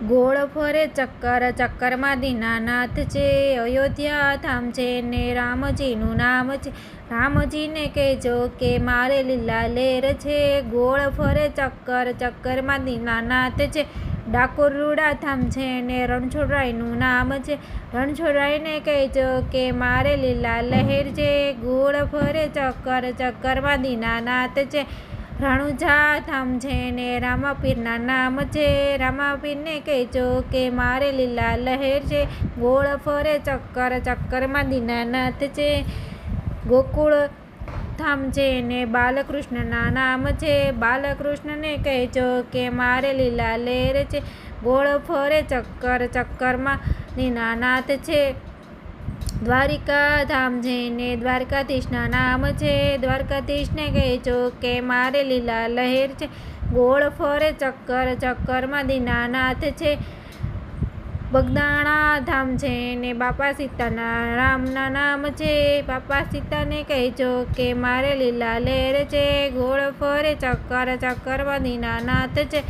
ગોળ ફરે ચક્કર ચક્કરમાં દીનાનાથ છે, અયોધ્યા ધામ છે ને રામજીનું નામ છે, રામજીને કહેજો કે મારે લીલા લેર છે, ગોળ ફરે ચક્કર ચક્કરમાં દીનાનાથ છે, ડાકોર રૂડા ધામ છે ને રણછોડરાયનું નામ છે, રણછોડરાયને કહેજો કે મારે લીલા લહેર છે, ગોળ ફરે ચક્કર ચક્કરમાં દીનાનાથ છે, રણુજા ધામ છે ને રામાપીરના નામ છે, રામાપીરને કહેજો કે મારે લીલા લહેર છે, ગોળ ફરે ચક્કર ચક્કરમાં દીનાનાથ છે, ગોકુળ ધામ છે ને બાલકૃષ્ણના નામ છે, બાલકૃષ્ણને કહેજો કે મારે લીલા લહેર છે, ગોળ ફરે ચક્કર ચક્કરમાં દીનાનાથ છે, દ્વારિકા ધામ છે ને દ્વારકાધીશના નામ છે, દ્વારકાધીશને કહેજો કે મારે લીલા લહેર છે, ગોળ ફરે ચક્કર ચક્કરમાં દીનાનાથ છે, બગદાણા ધામ છે ને બાપા સીતાના રામના નામ છે, બાપા સીતાને કહેજો કે મારે લીલા લહેર છે, ગોળ ફરે ચક્કર ચક્કરમાં દીનાનાથ છે,